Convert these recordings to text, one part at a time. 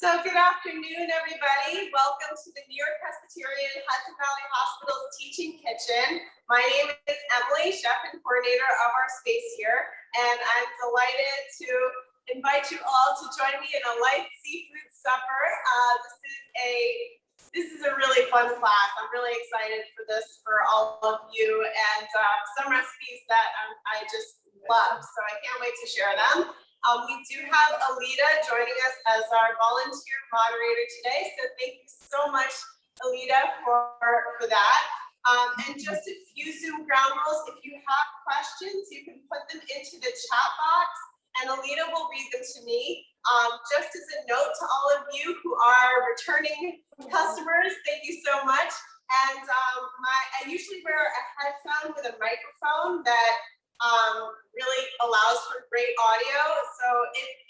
So good afternoon, everybody. Welcome to the New York-Presbyterian Hudson Valley Hospital's Teaching Kitchen. My name is Emily, chef and coordinator of our space here, and I'm delighted to invite you all to join me in a light seafood supper. This is a really fun class. I'm really excited for this for all of you, and some recipes that I just love, so I can't wait to share them. We do have Alita joining us as our volunteer moderator today, so thank you so much, Alita, for that. And just a few Zoom ground rules. If you have questions, you can put them into the chat box, and Alita will read them to me. Just as a note to all of you who are returning customers, thank you so much. And I usually wear a headphone with a microphone that really allows for great audio, so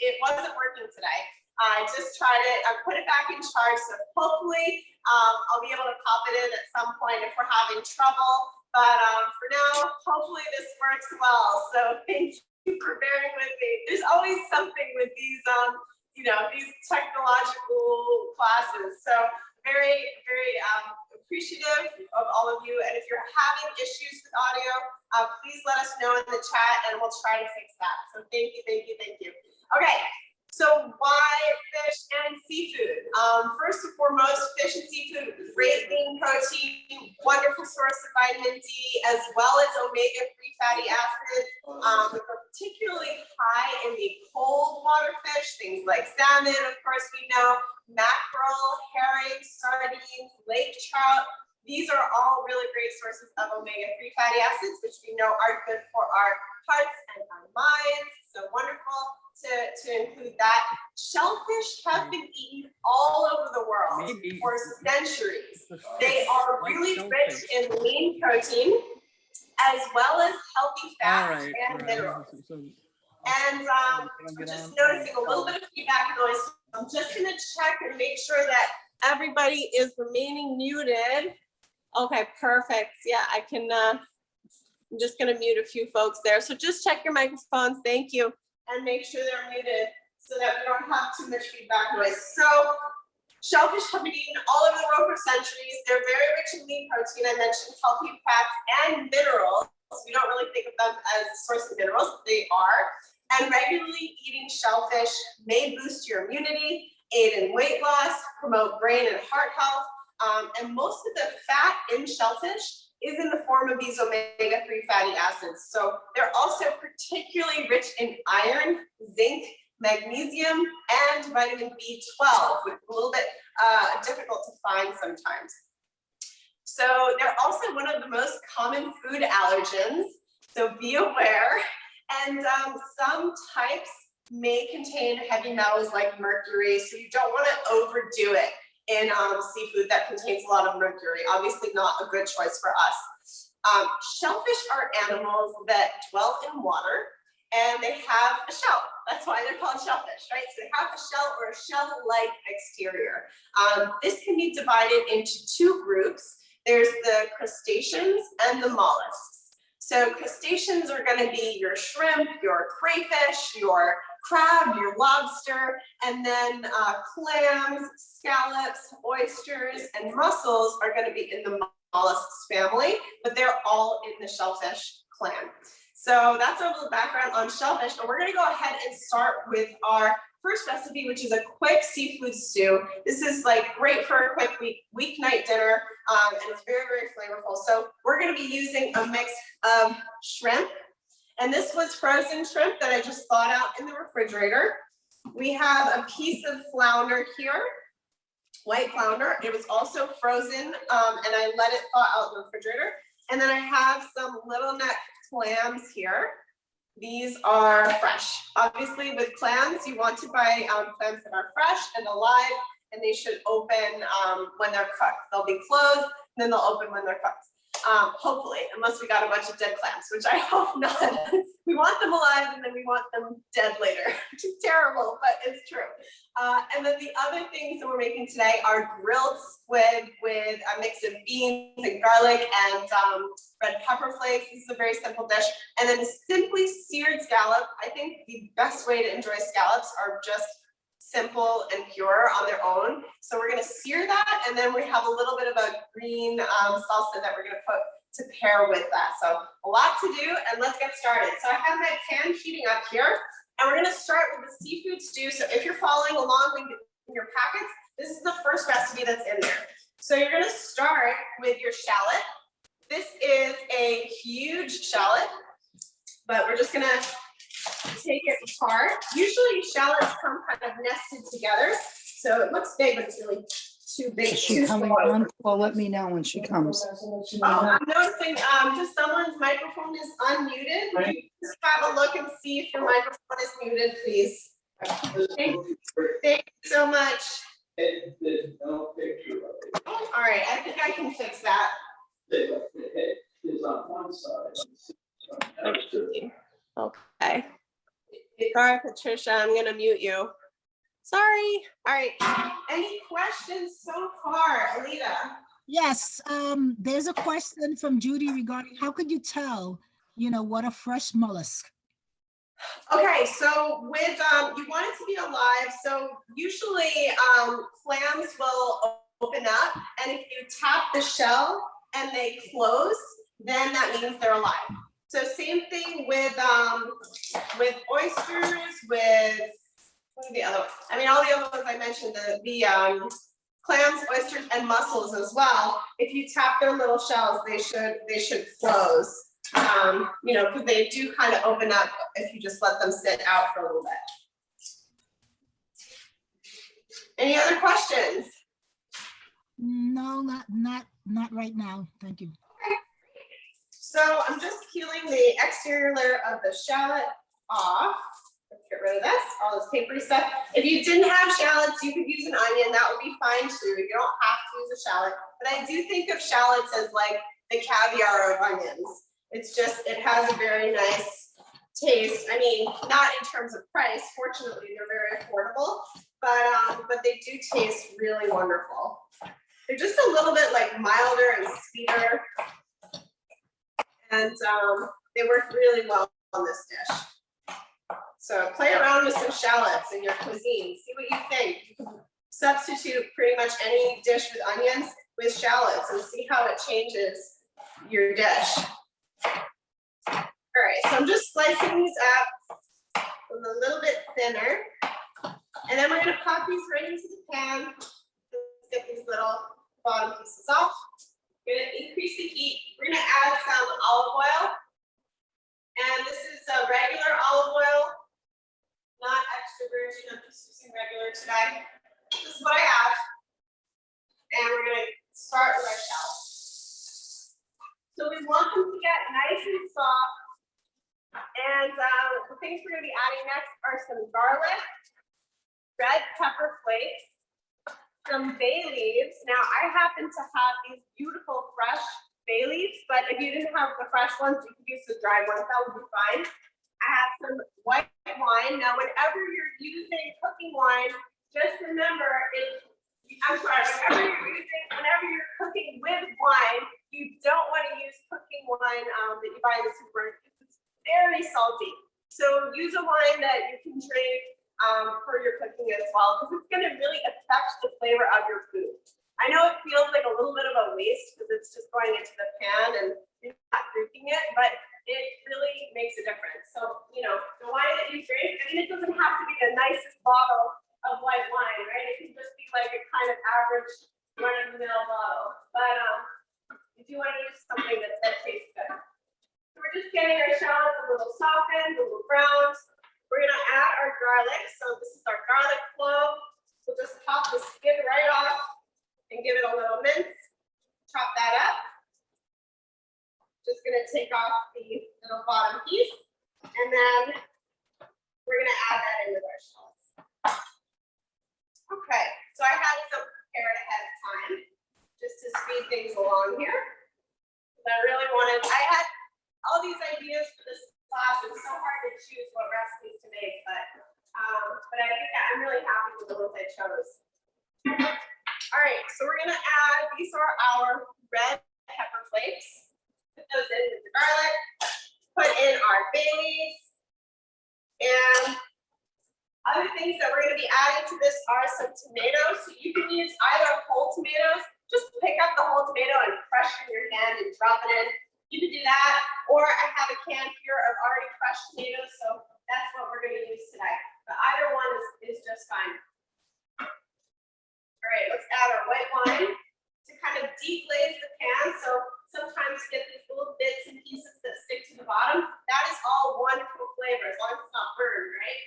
it wasn't working today. I just tried it. I put it back in charge, so hopefully I'll be able to pop it in at some point if we're having trouble. But for now, hopefully this works well. So thank you for bearing with me. There's always something with these, these technological classes. So very, very appreciative of all of you. And if you're having issues with audio, please let us know in the chat and we'll try to fix that. So thank you, thank you, thank you. Okay, so why fish and seafood? First and foremost, fish and seafood, great lean protein, wonderful source of vitamin D, as well as omega-3 fatty acids, which are particularly high in the cold water fish, things like salmon, of course we know, mackerel, herring, sardines, lake trout. These are all really great sources of omega-3 fatty acids, which we know are good for our hearts and our minds. So wonderful to include that. Shellfish have been eaten all over the world for centuries. They are really rich in lean protein, as well as healthy fats and minerals. And I'm just noticing a little bit of feedback noise. So I'm just going to check and make sure that everybody is remaining muted. Okay, perfect. Yeah, I can, I'm just gonna mute a few folks there. So just check your microphones, thank you. And make sure they're muted so that we don't have too much feedback noise. So shellfish have been eaten all over the world for centuries. They're very rich in lean protein. I mentioned healthy fats and minerals. We don't really think of them as a source of minerals, but they are. And regularly eating shellfish may boost your immunity, aid in weight loss, promote brain and heart health. And most of the fat in shellfish is in the form of these omega-3 fatty acids. So they're also particularly rich in iron, zinc, magnesium, and vitamin B12, which is a little bit difficult to find sometimes. So they're also one of the most common food allergens, so be aware. And some types may contain heavy metals like mercury, so you don't want to overdo it in seafood that contains a lot of mercury. Obviously not a good choice for us. Shellfish are animals that dwell in water, and they have a shell. That's why they're called shellfish, right? So they have a shell or a shell-like exterior. This can be divided into two groups. There's the crustaceans and the mollusks. So crustaceans are going to be your shrimp, your crayfish, your crab, your lobster, and then clams, scallops, oysters, and mussels are going to be in the mollusks family, but they're all in the shellfish clan. So that's a little background on shellfish, and we're going to go ahead and start with our first recipe, which is a quick seafood stew. This is like great for a quick weeknight dinner, and it's very, very flavorful. So we're going to be using a mix of shrimp. And this was frozen shrimp that I just thawed out in the refrigerator. We have a piece of flounder here, white flounder. It was also frozen, and I let it thaw out in the refrigerator. And then I have some little neck clams here. These are fresh. Obviously, with clams, you want to buy clams that are fresh and alive, and they should open when they're cooked. They'll be closed, and then they'll open when they're cooked. Hopefully, unless we got a bunch of dead clams, which I hope not. We want them alive and then we want them dead later, which is terrible, but it's true. And then the other things that we're making today are grilled squid with a mix of beans and garlic and red pepper flakes. This is a very simple dish. And then simply seared scallop. I think the best way to enjoy scallops are just simple and pure on their own. So we're gonna sear that, and then we have a little bit of a green salsa that we're gonna put to pair with that. So a lot to do, and let's get started. So I have my pan heating up here, and we're gonna start with the seafood stew. So if you're following along in your packets, this is the first recipe that's in there. So you're gonna start with your shallot. This is a huge shallot, but we're just gonna take it apart. Usually shallots come kind of nested together. So it looks big, but it's really too big. Is she coming on? Well, let me know when she comes. Oh, I'm noticing just someone's microphone is unmuted. Would you just have a look and see if your microphone is muted, please? Thank you so much. All right, I think I can fix that. Okay. Sorry, Patricia, I'm gonna mute you. Sorry. All right. Any questions so far, Alita? Yes, there's a question from Judy regarding how could you tell, what a fresh mollusk? Okay, so with you want it to be alive. So usually clams will open up, and if you tap the shell and they close, then that means they're alive. So same thing with oysters, with what are the other ones? I mean, all the other ones I mentioned, the clams, oysters, and mussels as well. If you tap their little shells, they should close. Because they do kind of open up if you just let them sit out for a little bit. Any other questions? No, not right now. Thank you. Okay. So I'm just peeling the exterior layer of the shallot off. Let's get rid of this, all this papery stuff. If you didn't have shallots, you could use an onion. That would be fine too. You don't have to use a shallot. But I do think of shallots as like the caviar of onions. It's just, it has a very nice taste. I mean, not in terms of price. Fortunately, they're very affordable, but they do taste really wonderful. They're just a little bit like milder and sweeter, and they work really well on this dish. So play around with some shallots in your cuisine. See what you think. You can substitute pretty much any dish with onions with shallots and see how it changes your dish. All right, so I'm just slicing these up a little bit thinner. And then we're gonna pop these right into the pan. Let's get these little bottom pieces off. We're gonna increase the heat. We're gonna add some olive oil. And this is a regular olive oil, not extra virgin. I'm just using regular today. This is what I have. And we're gonna start with our shallots. So we want them to get nice and soft. And the things we're gonna be adding next are some garlic, red pepper flakes, some bay leaves. Now I happen to have these beautiful fresh bay leaves, but if you didn't have the fresh ones, you could use the dried ones, that would be fine. I have some white wine. Now whenever you're using cooking wine, just remember whenever you're cooking with wine, you don't want to use cooking wine that you buy in the supermarket. It's very salty. So use a wine that you can drink for your cooking as well, because it's going to really affect the flavor of your food. I know it feels like a little bit of a waste because it's just going into the pan and you're not drinking it, but it really makes a difference. So, the wine that you drink, I mean, it doesn't have to be the nicest bottle of white wine, right? It can just be like a kind of average run-of-the-mill bottle. But if you want to use something that tastes good. So we're just getting our shallots a little softened, a little browned. We're going to add our garlic. So this is our garlic clove. We'll just pop the skin right off and give it a little mince. Chop that up. Just going to take off the little bottom piece. And then we're going to add that in with our shallots. Okay, so I had some prepared ahead of time just to speed things along here. I had all these ideas for this class. It's so hard to choose what recipes to make, but I think I'm really happy with the ones I chose. All right, so we're gonna add, these are our red pepper flakes. Put those in with the garlic, put in our bay leaves, and Other things that we're going to be adding to this are some tomatoes. So you can use either whole tomatoes, just pick up the whole tomato and crush it in your hand and drop it in. You can do that, or I have a can here of already crushed tomatoes, so that's what we're going to use today. But either one is just fine. All right, let's add our white wine to kind of deglaze the pan. So sometimes you get these little bits and pieces that stick to the bottom. That is all wonderful flavor, as long as it's not burned, right?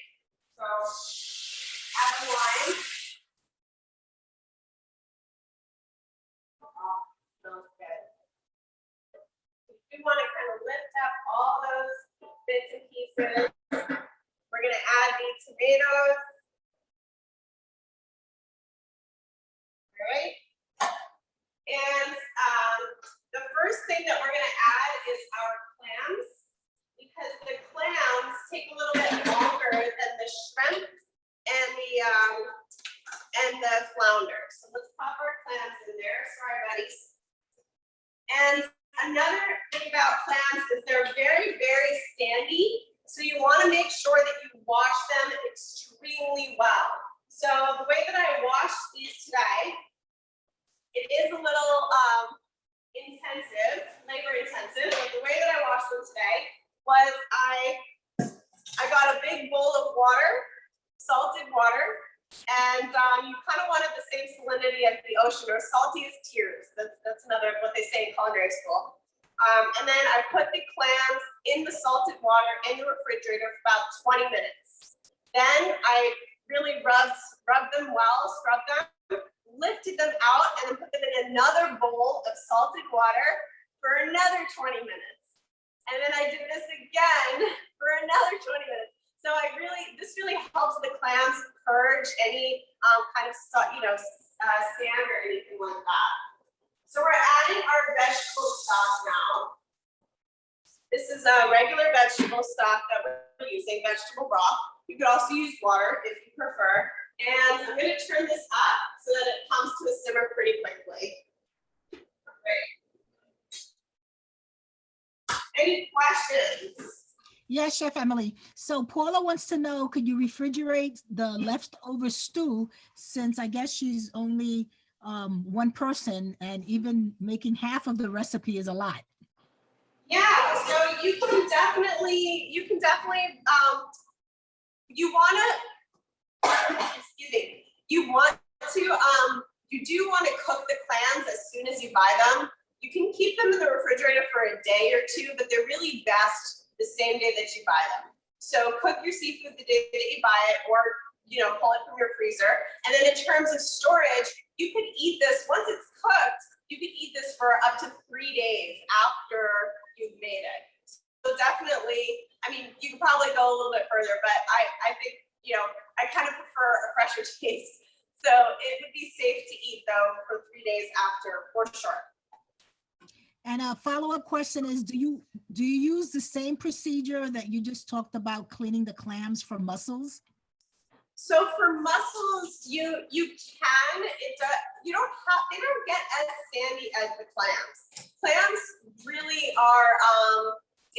So add the wine. Oh, smells good. We want to kind of lift up all those bits and pieces. We're going to add the tomatoes. All right. And the first thing that we're going to add is our clams, because the clams take a little bit longer than the shrimp and the flounder. So let's pop our clams in there. Sorry, buddies. And another thing about clams is they're very, very sandy. So you want to make sure that you wash them extremely well. So the way that I washed these today, it is a little intensive, labor intensive, but the way that I washed them today was I got a big bowl of water, salted water, and you kind of wanted the same salinity as the ocean, or salty as tears. That's another what they say in culinary school. And then I put the clams in the salted water in the refrigerator for about 20 minutes. Then I really rubbed them well, scrubbed them, lifted them out, and then put them in another bowl of salted water for another 20 minutes. And then I did this again for another 20 minutes. So this really helps the clams purge any kind of sand or anything like that. So we're adding our vegetable stock now. This is a regular vegetable stock that we're using, vegetable broth. You could also use water if you prefer. And I'm going to turn this up so that it comes to a simmer pretty quickly. Okay. Any questions? Yes, Chef Emily. So Paula wants to know, could you refrigerate the leftover stew, since I guess she's only one person, and even making half of the recipe is a lot. Yeah, so you can definitely, you want to, excuse me, you do want to cook the clams as soon as you buy them. You can keep them in the refrigerator for a day or two, but they're really best the same day that you buy them. So cook your seafood the day that you buy it, or pull it from your freezer. And then in terms of storage, you can eat this once it's cooked. You can eat this for up to 3 days after you've made it. So definitely, I mean, you can probably go a little bit further, but I think I kind of prefer a fresher taste. So it would be safe to eat though for 3 days after, for sure. And a follow-up question is, do you use the same procedure that you just talked about cleaning the clams for mussels? So for mussels, you can. They don't get as sandy as the clams. Clams really are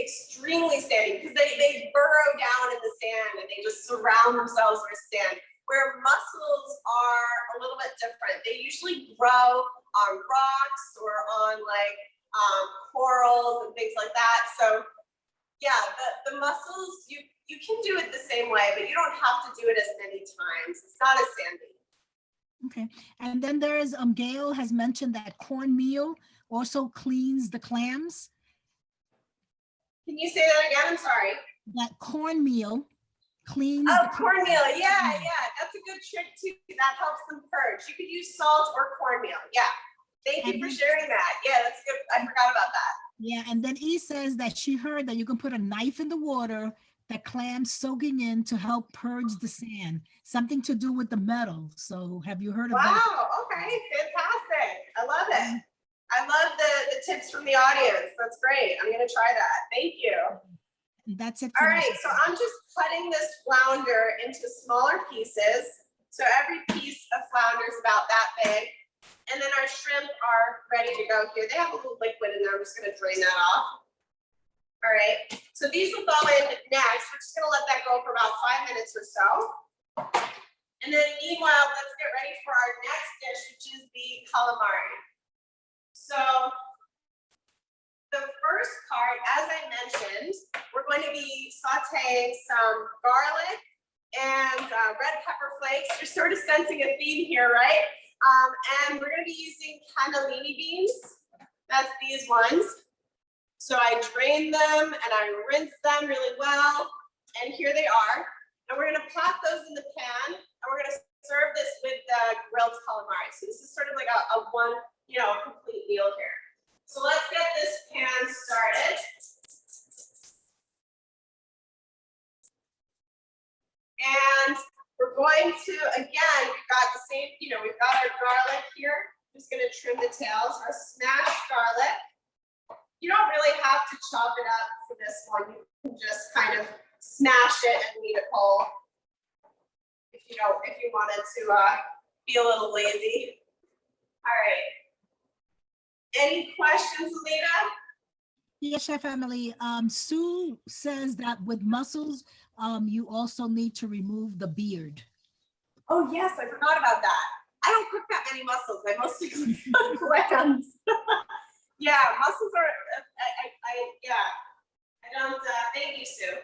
extremely sandy because they burrow down in the sand and they just surround themselves with sand. Where mussels are a little bit different. They usually grow on rocks or on corals and things like that. So yeah, the mussels, you can do it the same way, but you don't have to do it as many times. It's not as sandy. Okay, and then there is Gail has mentioned that cornmeal also cleans the clams. Can you say that again? I'm sorry. That cornmeal cleans. Oh, cornmeal. Yeah, that's a good trick too. That helps them purge. You could use salt or cornmeal. Yeah. Thank you for sharing that. Yeah, that's good. I forgot about that. Yeah, and then E says that she heard that you can put a knife in the water, that clams soaking in to help purge the sand. Something to do with the metal. So have you heard of that? Wow, okay, fantastic. I love it. I love the tips from the audience. That's great. I'm gonna try that. Thank you. That's it. All right, so I'm just cutting this flounder into smaller pieces. So every piece of flounder is about that big. And then our shrimp are ready to go here. They have a little liquid in there. I'm just gonna drain that off. All right, so these will go in next. We're just gonna let that go for about 5 minutes or so. And then meanwhile, let's get ready for our next dish, which is the calamari. So the first part, as I mentioned, we're going to be sauteing some garlic and red pepper flakes. You're sort of sensing a theme here, right? And we're going to be using cannellini beans. That's these ones. So I drain them and I rinse them really well. And here they are. And we're going to pop those in the pan. And we're going to serve this with the grilled calamari. So this is sort of like a one, complete meal here. So let's get this pan started. And we're going to, again, we've got the same, we've got our garlic here. I'm just going to trim the tails, our smashed garlic. You don't really have to chop it up for this one. You can just kind of smash it and eat it whole. If you wanted to be a little lazy. All right. Any questions, Alita? Yes, Chef Emily. Sue says that with mussels, you also need to remove the beard. Oh yes, I forgot about that. I don't cook that many mussels. I mostly cook clams. Yeah, mussels are. I don't. Thank you, Sue.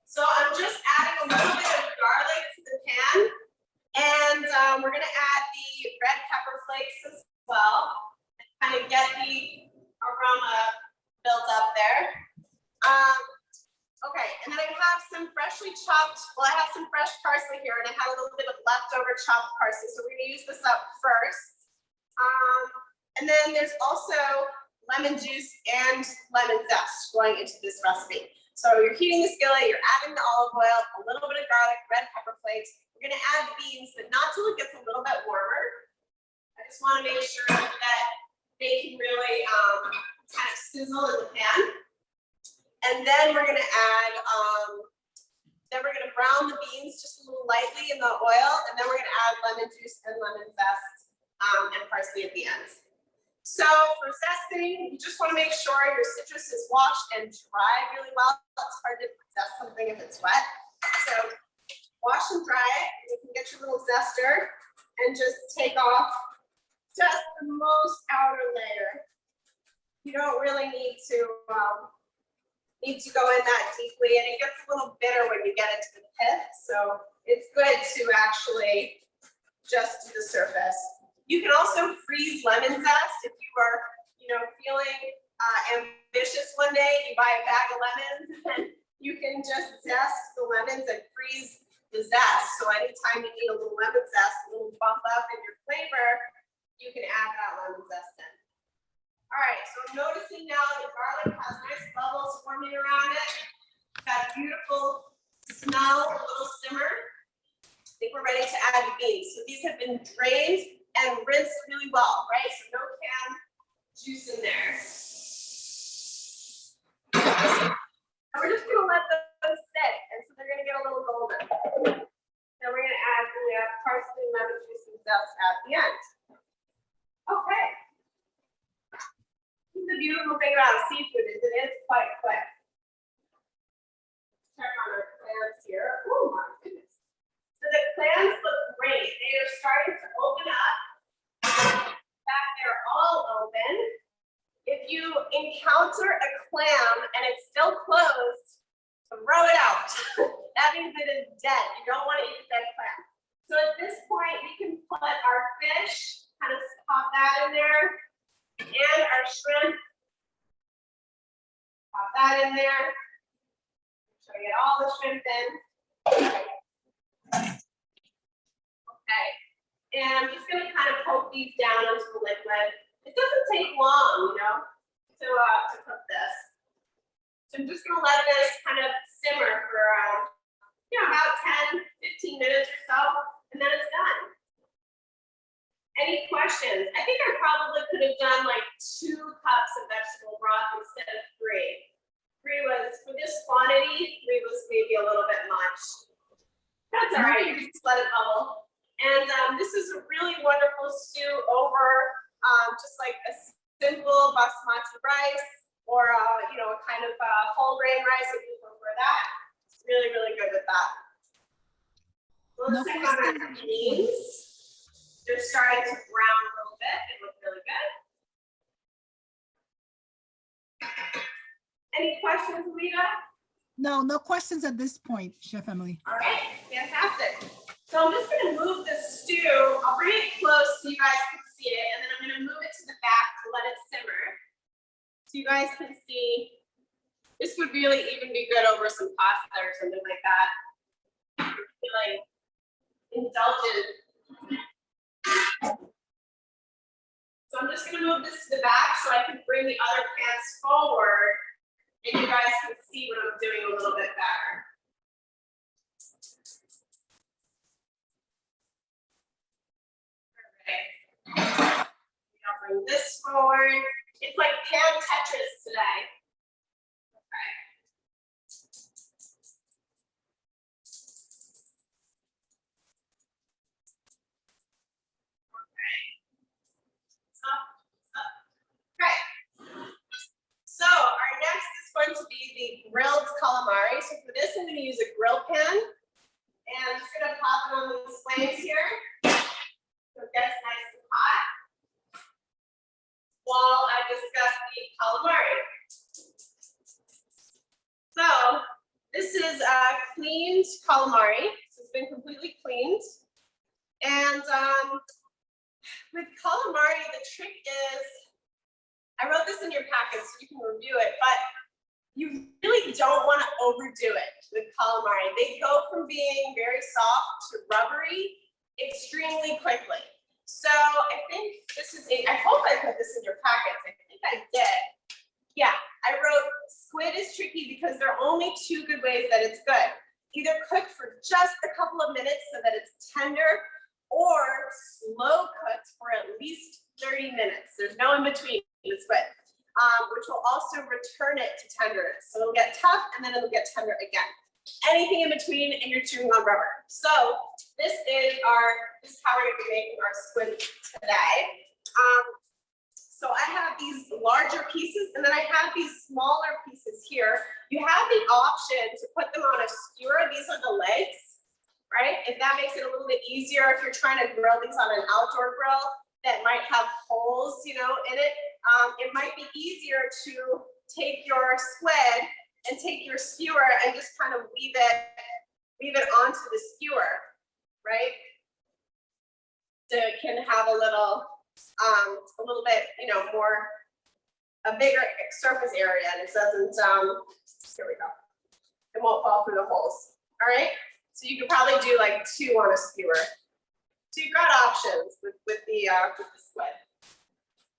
So I'm just adding a little bit of garlic to the pan, and we're gonna add the red pepper flakes as well, and kind of get the aroma built up there. Okay, and then I have some freshly chopped, I have some fresh parsley here, and I have a little bit of leftover chopped parsley, so we're gonna use this up first. And then there's also lemon juice and lemon zest going into this recipe. So you're heating the skillet, you're adding the olive oil, a little bit of garlic, red pepper flakes. We're gonna add the beans, but not till it gets a little bit warmer. I just wanna make sure that they can really kind of sizzle in the pan. And then we're gonna add, we're gonna brown the beans just a little lightly in the oil, and then we're gonna add lemon juice and lemon zest and parsley at the end. So for zesting, you just wanna make sure your citrus is washed and dried really well. It's hard to zest something if it's wet. So wash and dry it, and you can get your little zester and just take off just the most outer layer. You don't really need to go in that deeply, and it gets a little bitter when you get into the pith, so it's good to actually just do the surface. You can also freeze lemon zest if you are, feeling ambitious one day. You buy a bag of lemons, and you can just zest the lemons and freeze the zest. So anytime you need a little lemon zest, a little bump up in your flavor, you can add that lemon zest in. All right, so I'm noticing now the garlic has nice bubbles forming around it. Got a beautiful smell, a little simmer. I think we're ready to add the beans. So these have been drained and rinsed really well, right? So no can juice in there. And we're just gonna let those sit, and so they're gonna get a little golden. Then we're gonna add the parsley, lemon juice, and zest at the end. Okay. The beautiful thing about seafood is it is quite quick. Check on our clams here. Oh my goodness. So the clams look great. They are starting to open up. Back there all open. If you encounter a clam and it's still closed, throw it out. That means it is dead. You don't want to eat a dead clam. So at this point, we can put our fish, kind of pop that in there. And our shrimp, pop that in there. So we get all the shrimp in. Okay, and I'm just gonna kind of poke these down into the liquid. It doesn't take long, to cook this. So I'm just gonna let this kind of simmer for about 10-15 minutes or so, and then it's done. Any questions? I think I probably could have done like 2 cups of vegetable broth instead of 3. 3 was, for this quantity, 3 was maybe a little bit much. That's all right, you just let it bubble. And this is a really wonderful stew over just like a simple basmati rice or a kind of whole grain rice if you prefer that. It's really, really good with that. No Let's check on our questions. beans. They're starting to brown a little bit. They look really good. Any questions, Lita? No questions at this point, Chef Emily. All right, fantastic. So I'm just gonna move the stew. I'll bring it close so you guys can see it, and then I'm gonna move it to the back to let it simmer. So you guys can see. This would really even be good over some pasta or something like that. Feeling indulgent. So I'm just gonna move this to the back so I can bring the other pans forward and you guys can see what I'm doing a little bit better. Okay. I'll bring this forward. It's like pan Tetris today. Okay. Okay. So our next is going to be the grilled calamari. So for this, I'm going to use a grill pan. And I'm just going to pop it on these flames here. So it gets nice and hot. While I discuss the calamari. So this is a cleaned calamari. So it's been completely cleaned. And with calamari, the trick is, I wrote this in your packet so you can review it, but you really don't want to overdo it with calamari. They go from being very soft to rubbery extremely quickly. So I think this is I hope I put this in your packets. I think I did. Yeah, I wrote squid is tricky because there are only two good ways that it's good. Either cook for just a couple of minutes so that it's tender, or slow cooked for at least 30 minutes. There's no in between the squid, which will also return it to tenderness. So it'll get tough and then it'll get tender again. Anything in between and you're chewing on rubber. So this is how we're going to be making our squid today. So I have these larger pieces and then I have these smaller pieces here. You have the option to put them on a skewer. These are the legs, right? If that makes it a little bit easier, if you're trying to grill these on an outdoor grill that might have holes, in it, it might be easier to take your squid and take your skewer and just kind of weave it onto the skewer, right? So it can have a little bit, a bigger surface area, and it doesn't, here we go. It won't fall through the holes, all right? So you could probably do like 2 on a skewer. So you've got options with the squid.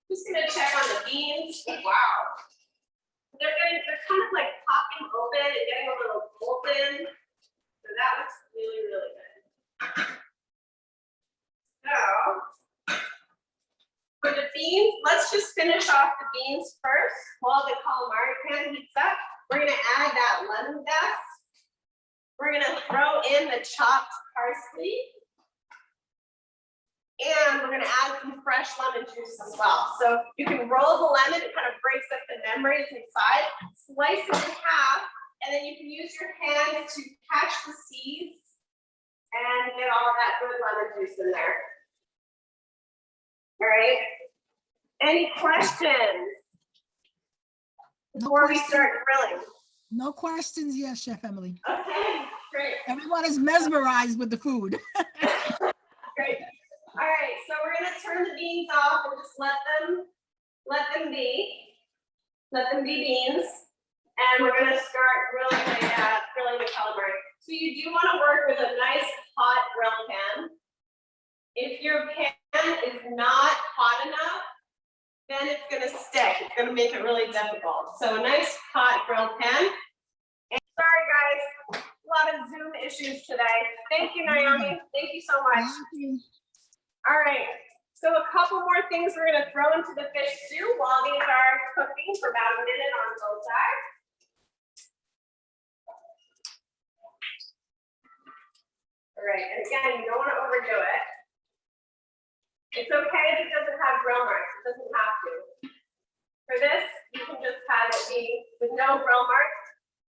Just gonna check on the beans. Wow. They're kind of like popping open and getting a little golden. So that looks really, really good. So for the beans, let's just finish off the beans first while the calamari pan heats up. We're gonna add that lemon zest. We're gonna throw in the chopped parsley. And we're gonna add some fresh lemon juice as well. So you can roll the lemon, it kind of breaks up the membranes inside, slice it in half, and then you can use your hands to catch the seeds and get all that good lemon juice in there. All right. Any questions before we start grilling? No questions, yes, Chef Emily. Okay, great. Everyone is mesmerized with the food. Great. All right, so we're gonna turn the beans off and just let them be beans, and we're gonna start grilling the calamari. So you do want to work with a nice hot grill pan. If your pan is not hot enough, then it's gonna stick. It's gonna make it really difficult. So a nice hot grill pan. And sorry guys, a lot of Zoom issues today. Thank you, Naomi. Thank you so much. Thank you. All right, so a couple more things we're gonna throw into the fish stew while these are cooking for about a minute on both sides. All right, and again, you don't wanna overdo it. It's okay if it doesn't have grill marks, it doesn't have to. For this, you can just have it be with no grill marks,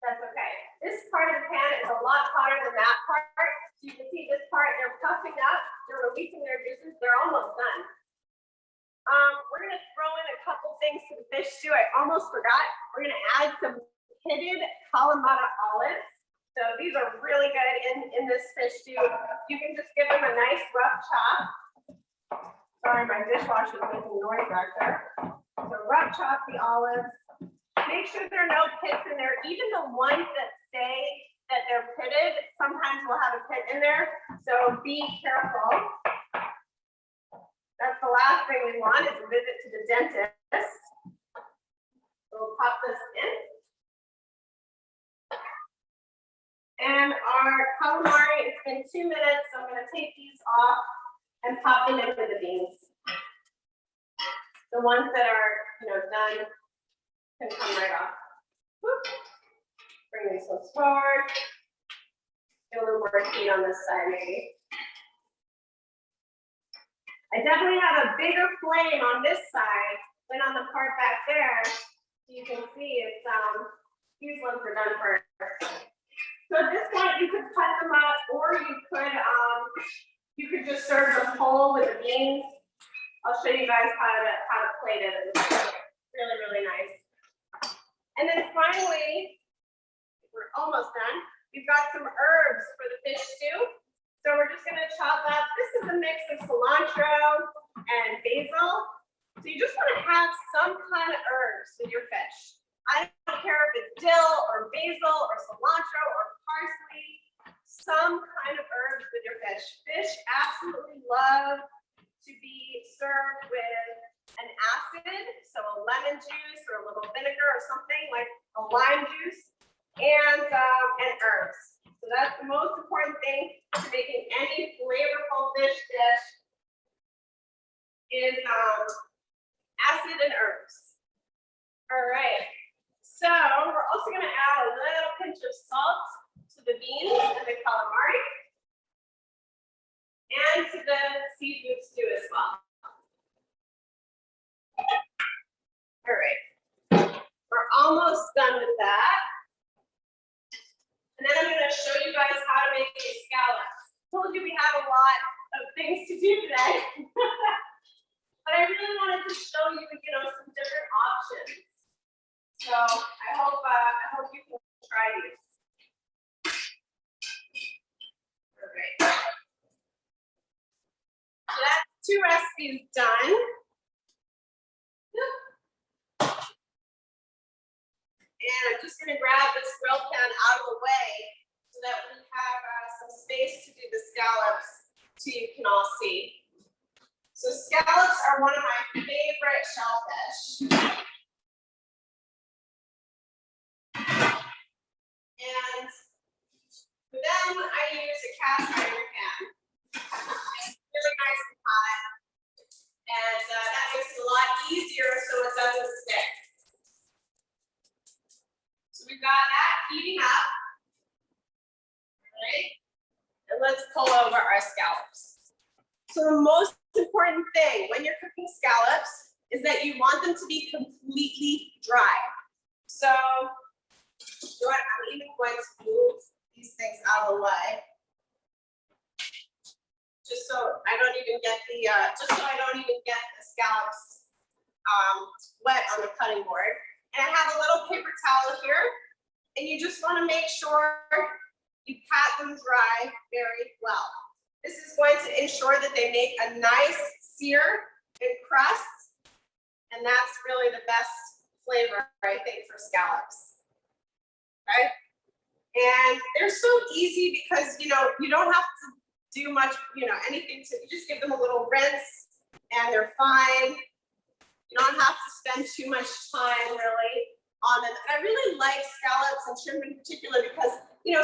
that's okay. This part of the pan is a lot hotter than that part, so So you can see this part, they're puffing up, they're releasing their juices, they're almost done. We're gonna throw in a couple things to the fish too. I almost forgot. We're gonna add some pitted kalamata olives. So these are really good in this fish stew. You can just give them a nice rough chop. Sorry, my dishwasher is making noise back there. So rough chop the olives. Make sure there are no pits in there. Even the ones that say that they're pitted, sometimes will have a pit in there. So be careful. That's the last thing we want, is a visit to the dentist. We'll pop this in. And our calamari, it's been 2 minutes, so I'm going to take these off and pop them into the beans. The ones that are, done can come right off. Whoop. Bring these ones forward. Get a little more heat on this side, maybe. I definitely have a bigger flame on this side than on the part back there. You can see it's these ones were done first. So at this point you could cut them up, or you could just serve them whole with the beans. I'll show you guys how to plate it. It's really, really nice. And then finally, we're almost done. We've got some herbs for the fish stew. So we're just gonna chop up. This is a mix of cilantro and basil. So you just wanna have some kind of herbs with your fish. I don't care if it's dill or basil or cilantro or parsley, some kind of herbs with your fish. Fish absolutely love to be served with an acid, so a lemon juice or a little vinegar or something like a lime juice, and herbs. So that's the most important thing to making any flavorful fish dish is acid and herbs. All right. So we're also going to add a little pinch of salt to the beans and the calamari, and to the seafood stew as well. All right. We're almost done with that. And then I'm going to show you guys how to make these scallops. Told you we have a lot of things to do today. But I really wanted to show you, some different options. So I hope you can try these. All right. So that's 2 recipes done. And I'm just going to grab this grill pan out of the way so that we have some space to do the scallops so you can all see. So scallops are one of my favorite shellfish. And for them, I use a cast iron pan. It's really nice and hot. And that makes it a lot easier so it doesn't stick. So we've got that heating up. All right. And let's pull over our scallops. So the most important thing when you're cooking scallops is that you want them to be completely dry. So I'm even going to move these things out of the way. Just so I don't even get the scallops wet on the cutting board. And I have a little paper towel here, and you just want to make sure you pat them dry very well. This is going to ensure that they make a nice sear and crust, and that's really the best flavor, I think, for scallops. Okay? And they're so easy because, you don't have to do much, anything to, you just give them a little rinse, and they're fine. You don't have to spend too much time really on them. And I really like scallops and shrimp in particular because,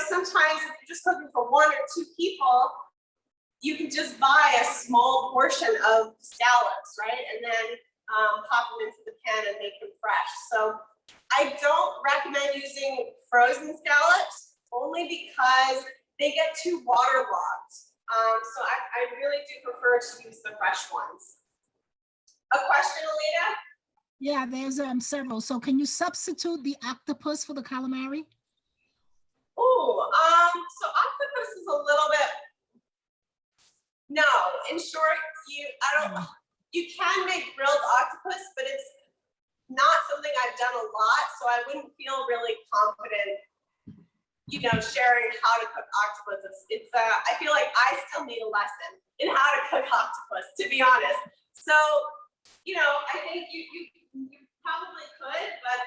sometimes if you're just cooking for 1 or 2 people, you can just buy a small portion of scallops, right? And then pop them into the pan and make them fresh. So I don't recommend using frozen scallops only because they get too waterlogged. So I really do prefer to use the fresh ones. A question, Alita? Yeah, there's several. So can you substitute the octopus for the calamari? Oh, so octopus is a little bit No, in short, you can make grilled octopus, but it's not something I've done a lot, so I wouldn't feel really confident, sharing how to cook octopus. I feel like I still need a lesson in how to cook octopus, to be honest. So, I think you probably could, but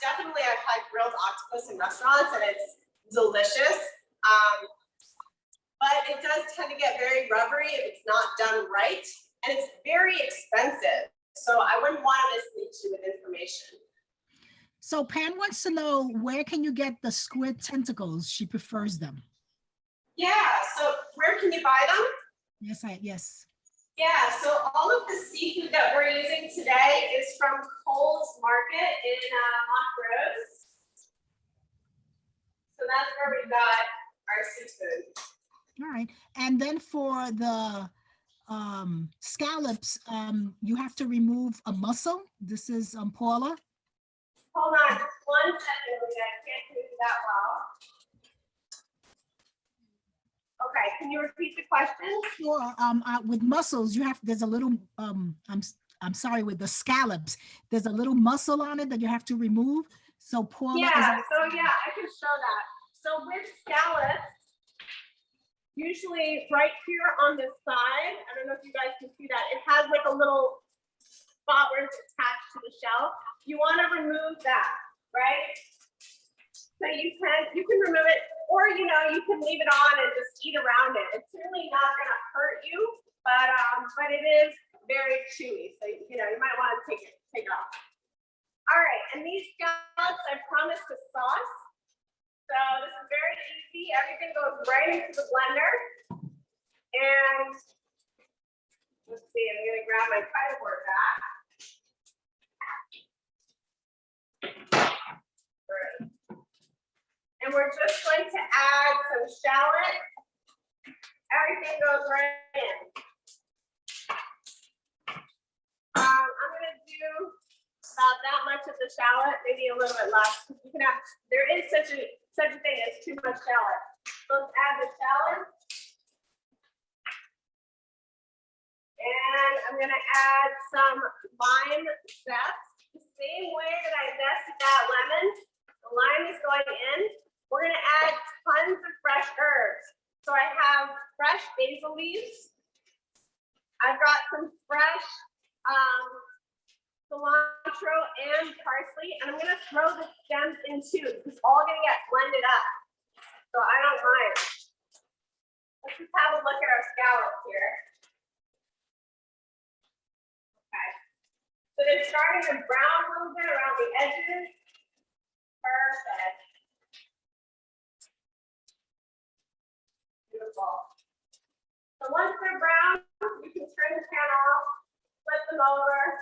definitely I've had grilled octopus in restaurants and it's delicious. But it does tend to get very rubbery if it's not done right, and it's very expensive. So I wouldn't want to mislead you with information. So Pam wants to know, where can you get the squid tentacles? She prefers them. Yeah, so where can you buy them? Yes. Yeah, so all of the seafood that we're using today is from Cole's Market in Montrose. So that's where we got our seafood. All right. And then for the scallops, you have to remove a mussel. This is Paula. Hold on just 1 second, Lita. I can't do that well. Okay, can you repeat the question? Sure. With mussels, there's a little I'm sorry, with the scallops, there's a little mussel on it that you have to remove. So Paula, I can show that. So with scallops, usually right here on this side, I don't know if you guys can see that, it has like a little spot where it's attached to the shell. You want to remove that, right? So you can remove it, or you can leave it on and just eat around it. It's really not going to hurt you, but it is very chewy, so you might want to take it off. All right, and these scallops I promised to sauce. So this is very easy. Everything goes right into the blender. And let's see, I'm going to grab my cutting board back. Great. And we're just going to add some shallot. Everything goes right in. I'm going to do about that much of the shallot, maybe a little bit less. There is such a thing as too much shallot. So let's add the shallot. And I'm gonna add some lime zest. The same way that I zested that lemon, the lime is going in. We're gonna add tons of fresh herbs. So I have fresh basil leaves. I've got some fresh cilantro and parsley, and I'm gonna throw the stems in too. It's all gonna get blended up, so I don't mind. Let's just have a look at our scallops here. Okay, so they're starting to brown a little bit around the edges. Perfect. Beautiful. So once they're brown, you can turn the pan off, flip them over.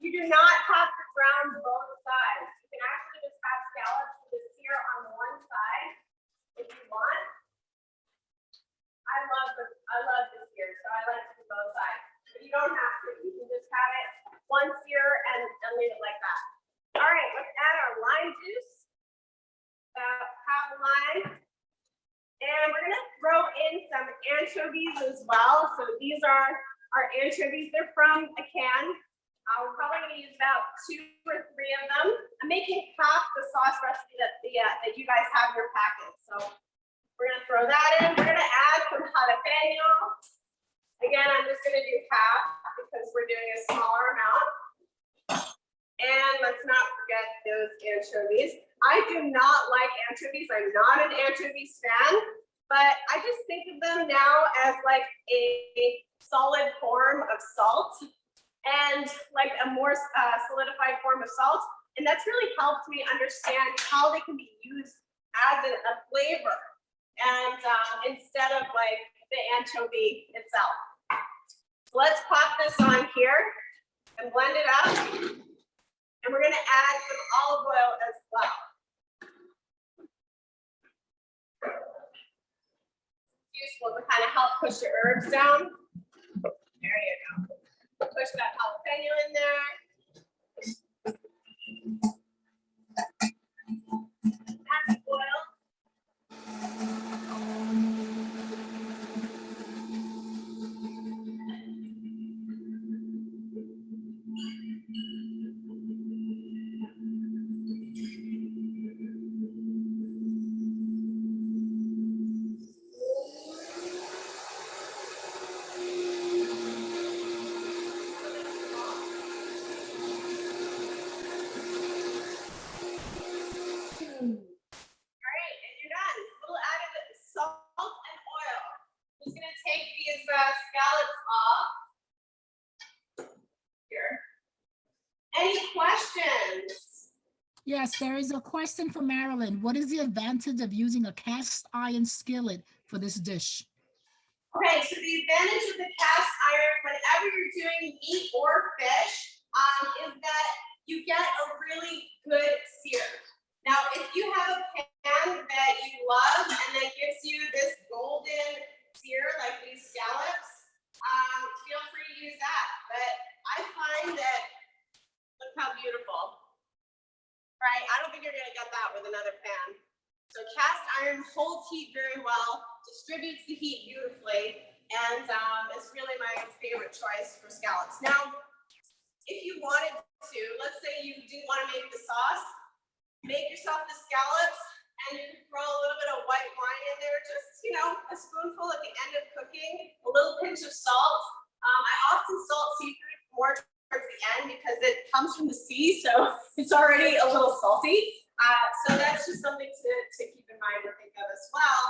You do not have to brown both sides. You can actually just have scallops with the sear on one side if you want. I love the sear, so I like to do both sides. But you don't have to. You can just have it one sear and leave it like that. All right, let's add our lime juice. About half a lime. And we're gonna throw in some anchovies as well. So these are our anchovies. They're from a can. We're probably going to use about 2 or 3 of them. I'm making half the sauce recipe that you guys have in your packet. So we're going to throw that in. We're going to add some jalapeno. Again, I'm just going to do half because we're doing a smaller amount. And let's not forget those anchovies. I do not like anchovies. I'm not an anchovies fan, but I just think of them now as like a solid form of salt. And like a more solidified form of salt. And that's really helped me understand how they can be used as a flavor and instead of like the anchovy itself. So let's pop this on here and blend it up. And we're gonna add some olive oil as well. It's useful to kind of help push the herbs down. There you go. Push that jalapeno in there. Add the oil. questions? Yes, there is a question from Marilyn. What is the advantage of using a cast iron skillet for this dish? Okay, so the advantage of the cast iron whenever you're doing meat or fish is that you get a really good sear. Now, if you have a pan that you love and that gives you this golden sear, like these scallops, feel free to use that. But I find that, look how beautiful, right? I don't think you're gonna get that with another pan. So cast iron holds heat very well, distributes the heat beautifully, and it's really my favorite choice for scallops. Now, if you wanted to, let's say you do want to make the sauce, make yourself the scallops, and you can throw a little bit of white wine in there, just, you know, a spoonful at the end of cooking, a little pinch of salt. I often salt seafood more towards the end because it comes from the sea, so it's already a little salty. So that's just something to keep in mind or think of as well.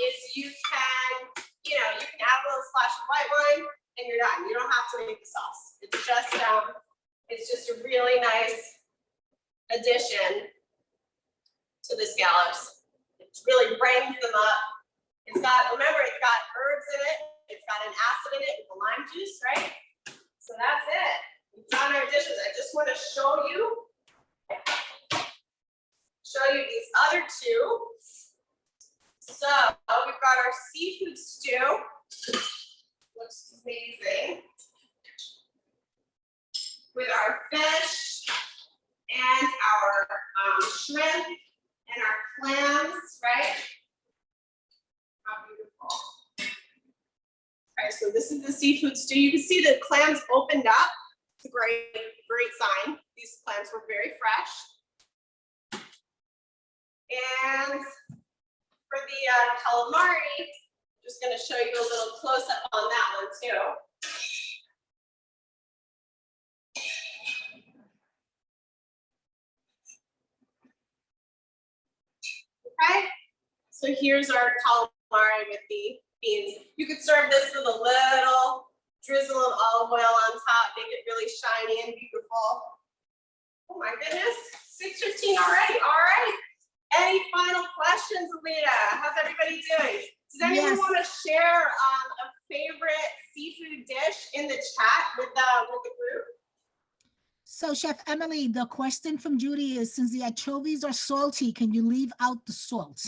Is you can add a little splash of white wine and you're done. You don't have to make the sauce. It's just a really nice addition to the scallops. It really brightens them up. Remember, it's got herbs in it. It's got an acid in it with the lime juice, right? So that's it. We've done our dishes. I just want to show you these other two. So we've got our seafood stew. Looks amazing. With our fish and our shrimp and our clams, right? How beautiful. Okay, so this is the seafood stew. You can see the clams opened up. It's a great sign. These clams were very fresh. And for the calamari, I'm just going to show you a little close up on that one too. Okay, so here's our calamari with the beans. You could serve this with a little drizzle of olive oil on top, make it really shiny and beautiful. Oh my goodness, 6:15 already. All right. Any final questions, Alita? How's everybody doing? Does anyone want to share a favorite seafood dish in the chat with the group? So, Chef Emily, the question from Judy is, since the anchovies are salty, can you leave out the salt?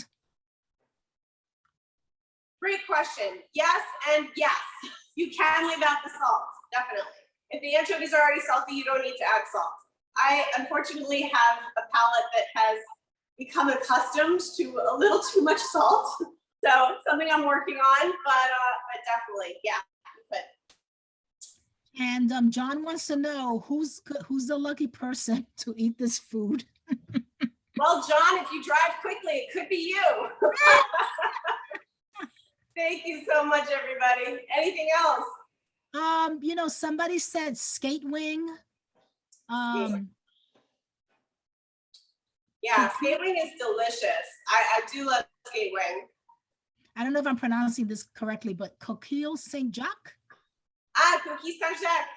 Great question. Yes and yes. You can leave out the salt, definitely. If the anchovies are already salty, you don't need to add salt. I unfortunately have a palate that has become accustomed to a little too much salt. So it's something I'm working on, but definitely, yeah. And John wants to know who's the lucky person to eat this food. Well, John, if you drive quickly, it could be you. Thank you so much, everybody. Anything else? Somebody said skate wing. Yeah, skate wing is delicious. I do love skate wing. I don't know if I'm pronouncing this correctly, but coquille Saint-Jacques? Coquille Saint-Jacques.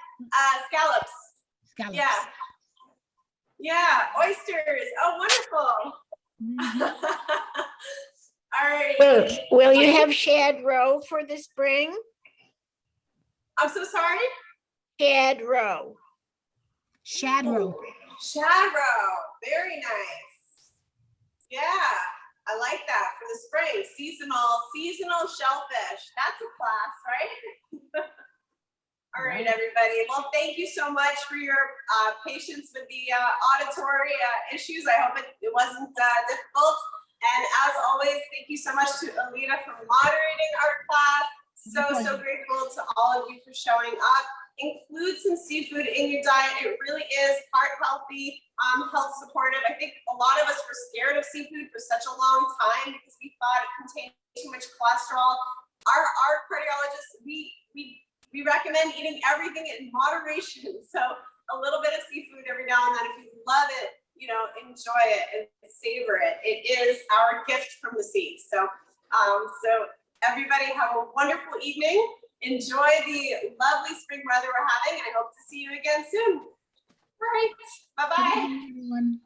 Scallops. Scallops. Yeah. Yeah, oysters. Oh, wonderful. Mm-hmm. All right. Will you have shad roe for the spring? I'm so sorry? Shad roe. Shad roe. Shad roe. Very nice. Yeah, I like that for the spring. Seasonal shellfish. That's a class, right? All right, everybody. Well, thank you so much for your patience with the auditory issues. I hope it wasn't difficult. And as always, thank you so much to Alita for moderating our class. So grateful to all of you for showing up. Include some seafood in your diet. It really is heart healthy, health supportive. I think a lot of us were scared of seafood for such a long time because we thought it contained too much cholesterol. Our cardiologists, we recommend eating everything in moderation. So a little bit of seafood every now and then. If you love it, enjoy it and savor it. It is our gift from the sea. So everybody have a wonderful evening. Enjoy the lovely spring weather we're having, and I hope to see you again soon. All right, Good bye-bye. evening, everyone.